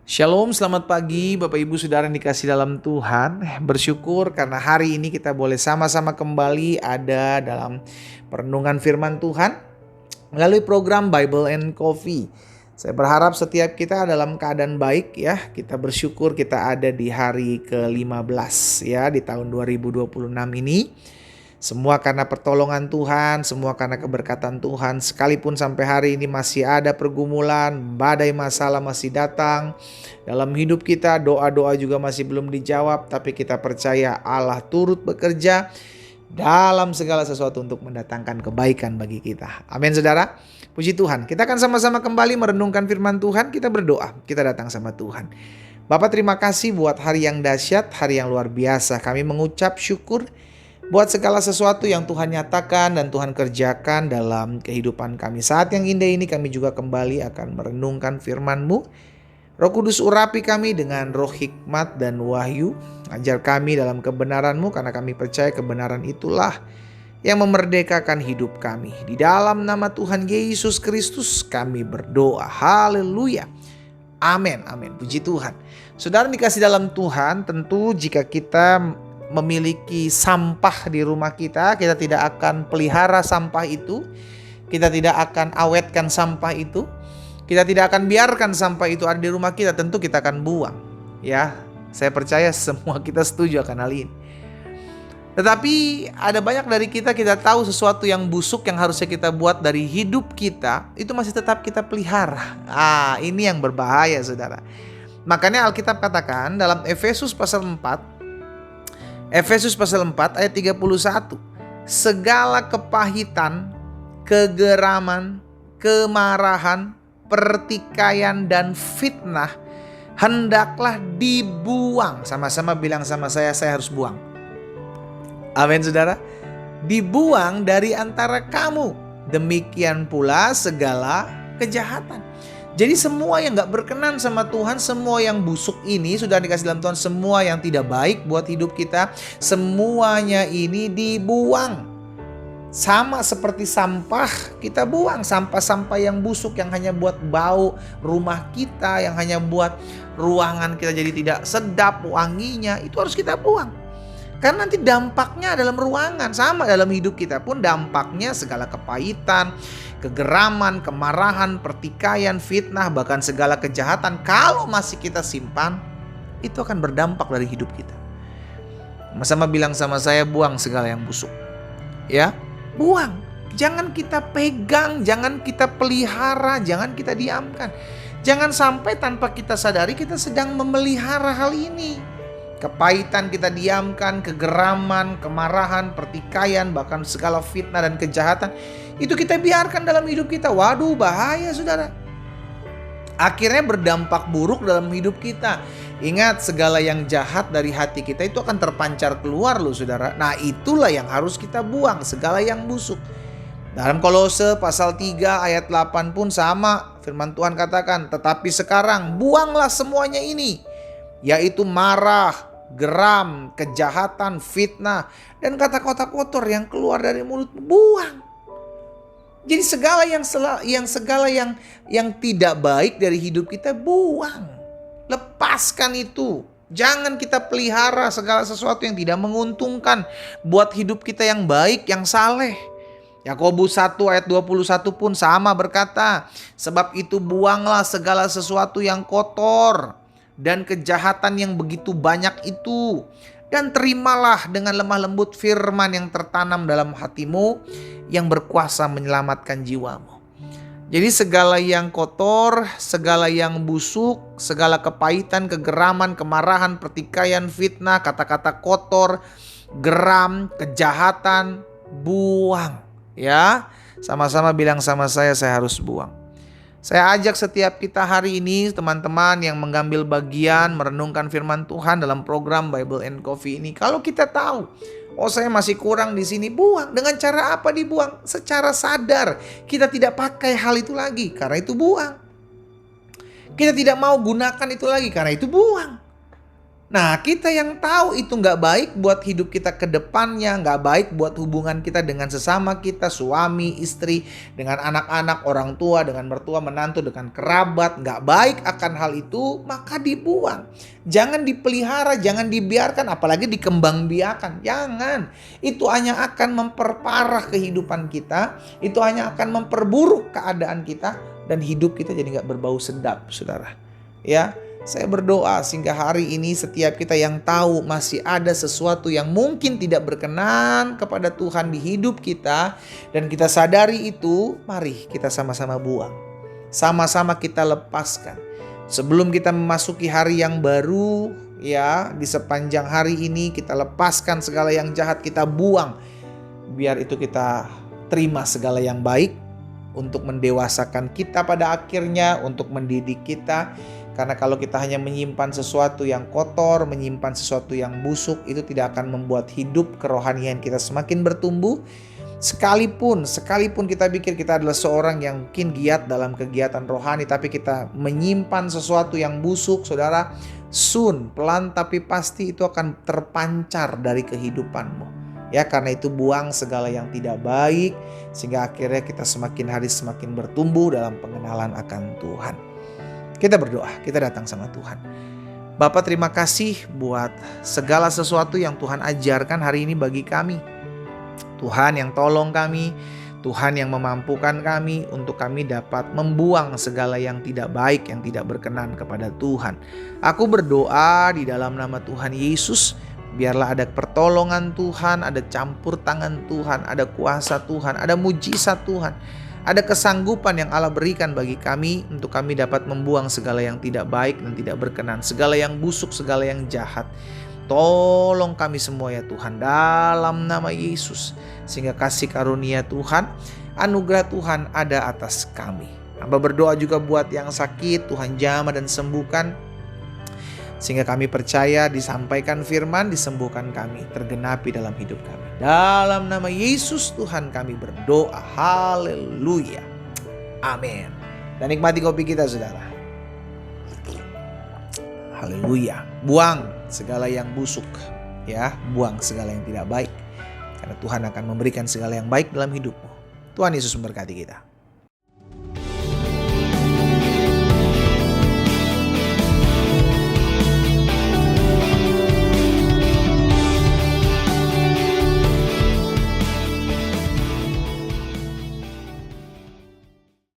Shalom, selamat pagi Bapak Ibu Saudara yang dikasih dalam Tuhan. Bersyukur karena hari ini kita boleh sama-sama kembali ada dalam perenungan firman Tuhan melalui program Bible and Coffee. Saya berharap setiap kita dalam keadaan baik ya. Kita bersyukur kita ada di hari ke-15 ya di tahun 2026 ini. Semua karena pertolongan Tuhan, semua karena keberkatan Tuhan. Sekalipun sampai hari ini masih ada pergumulan, badai masalah masih datang dalam hidup kita, doa-doa juga masih belum dijawab, tapi kita percaya Allah turut bekerja dalam segala sesuatu untuk mendatangkan kebaikan bagi kita. Amin saudara. Puji Tuhan. Kita akan sama-sama kembali merenungkan firman Tuhan. Kita berdoa, kita datang sama Tuhan. Bapak, terima kasih buat hari yang dahsyat, hari yang luar biasa. Kami mengucap syukur buat segala sesuatu yang Tuhan nyatakan dan Tuhan kerjakan dalam kehidupan kami. Saat yang indah ini kami juga kembali akan merenungkan firman-Mu. Roh Kudus urapi kami dengan roh hikmat dan wahyu. Ajar kami dalam kebenaran-Mu karena kami percaya kebenaran itulah yang memerdekakan hidup kami. Di dalam nama Tuhan Yesus Kristus kami berdoa. Haleluya. Amin, amin. Puji Tuhan. Saudara dikasih dalam Tuhan, tentu jika kita memiliki sampah di rumah kita, kita tidak akan pelihara sampah itu, kita tidak akan awetkan sampah itu, kita tidak akan biarkan sampah itu ada di rumah kita, tentu kita akan buang. Ya, saya percaya semua kita setuju akan hal ini. Tetapi ada banyak dari kita tahu sesuatu yang busuk yang harusnya kita buat dari hidup kita, itu masih tetap kita pelihara. Ini yang berbahaya saudara. Makanya Alkitab katakan dalam Efesus pasal 4 ayat 31. Segala kepahitan, kegeraman, kemarahan, pertikaian dan fitnah hendaklah dibuang. Sama-sama bilang sama saya harus buang. Amin saudara. Dibuang dari antara kamu. Demikian pula segala kejahatan. Jadi semua yang gak berkenan sama Tuhan, semua yang busuk ini sudah dikasih dalam Tuhan, semua yang tidak baik buat hidup kita, semuanya ini dibuang. Sama seperti sampah, kita buang sampah-sampah yang busuk yang hanya buat bau rumah kita, yang hanya buat ruangan kita jadi tidak sedap wanginya, itu harus kita buang. Karena nanti dampaknya dalam ruangan, sama dalam hidup kita pun dampaknya segala kepahitan, kegeraman, kemarahan, pertikaian, fitnah, bahkan segala kejahatan. Kalau masih kita simpan, itu akan berdampak dari hidup kita. Sama-sama bilang sama saya, buang segala yang busuk. Ya, buang. Jangan kita pegang, jangan kita pelihara, jangan kita diamkan. Jangan sampai tanpa kita sadari kita sedang memelihara hal ini. Kepahitan kita diamkan, kegeraman, kemarahan, pertikaian, bahkan segala fitnah dan kejahatan, itu kita biarkan dalam hidup kita. Waduh, bahaya saudara. Akhirnya berdampak buruk dalam hidup kita. Ingat, segala yang jahat dari hati kita itu akan terpancar keluar loh saudara. Nah, itulah yang harus kita buang, segala yang busuk. Dalam Kolose pasal 3 ayat 8 pun sama. Firman Tuhan katakan, tetapi sekarang buanglah semuanya ini, yaitu marah, geram, kejahatan, fitnah, dan kata-kata kotor yang keluar dari mulut. Buang. Jadi segala yang tidak baik dari hidup kita, buang. Lepaskan itu. Jangan kita pelihara segala sesuatu yang tidak menguntungkan buat hidup kita yang baik, yang saleh. Yakobus 1 ayat 21 pun sama berkata, sebab itu buanglah segala sesuatu yang kotor dan kejahatan yang begitu banyak itu, dan terimalah dengan lemah lembut firman yang tertanam dalam hatimu, yang berkuasa menyelamatkan jiwamu. Jadi segala yang kotor, segala yang busuk, segala kepahitan, kegeraman, kemarahan, pertikaian, fitnah, kata-kata kotor, geram, kejahatan, buang. Ya, sama-sama bilang sama saya harus buang. Saya ajak setiap kita hari ini, teman-teman yang mengambil bagian merenungkan firman Tuhan dalam program Bible and Coffee ini. Kalau kita tahu, saya masih kurang di sini, buang. Dengan cara apa dibuang? Secara sadar. Kita tidak pakai hal itu lagi, karena itu buang. Kita tidak mau gunakan itu lagi, karena itu buang. Nah, kita yang tahu itu nggak baik buat hidup kita ke depannya, nggak baik buat hubungan kita dengan sesama kita, suami, istri, dengan anak-anak, orang tua, dengan mertua, menantu, dengan kerabat, nggak baik akan hal itu, maka dibuang. Jangan dipelihara, jangan dibiarkan, apalagi dikembangbiakan. Jangan. Itu hanya akan memperparah kehidupan kita, itu hanya akan memperburuk keadaan kita, dan hidup kita jadi nggak berbau sedap, saudara. Ya. Saya berdoa sehingga hari ini setiap kita yang tahu masih ada sesuatu yang mungkin tidak berkenan kepada Tuhan di hidup kita, dan kita sadari itu, mari kita sama-sama buang. Sama-sama kita lepaskan. Sebelum kita memasuki hari yang baru, ya, di sepanjang hari ini kita lepaskan segala yang jahat, kita buang. Biar itu kita terima segala yang baik untuk mendewasakan kita pada akhirnya, untuk mendidik kita. Karena kalau kita hanya menyimpan sesuatu yang kotor, menyimpan sesuatu yang busuk, itu tidak akan membuat hidup kerohanian kita semakin bertumbuh. Sekalipun kita pikir kita adalah seorang yang mungkin giat dalam kegiatan rohani, tapi kita menyimpan sesuatu yang busuk, saudara, pelan tapi pasti itu akan terpancar dari kehidupanmu. Ya, karena itu buang segala yang tidak baik, sehingga akhirnya kita semakin hari semakin bertumbuh dalam pengenalan akan Tuhan. Kita berdoa, kita datang sama Tuhan. Bapa, terima kasih buat segala sesuatu yang Tuhan ajarkan hari ini bagi kami. Tuhan yang tolong kami, Tuhan yang memampukan kami untuk kami dapat membuang segala yang tidak baik, yang tidak berkenan kepada Tuhan. Aku berdoa di dalam nama Tuhan Yesus, biarlah ada pertolongan Tuhan, ada campur tangan Tuhan, ada kuasa Tuhan, ada mujizat Tuhan. Ada kesanggupan yang Allah berikan bagi kami untuk kami dapat membuang segala yang tidak baik dan tidak berkenan, segala yang busuk, segala yang jahat. Tolong kami semua ya Tuhan, dalam nama Yesus, sehingga kasih karunia Tuhan, anugerah Tuhan ada atas kami. Hamba berdoa juga buat yang sakit, Tuhan jamah dan sembuhkan, sehingga kami percaya disampaikan firman, disembuhkan kami, tergenapi dalam hidup kami. Dalam nama Yesus Tuhan kami berdoa. Haleluya. Amin. Dan nikmati kopi kita, saudara. Haleluya. Buang segala yang busuk, ya, buang segala yang tidak baik. Karena Tuhan akan memberikan segala yang baik dalam hidupmu. Tuhan Yesus memberkati kita.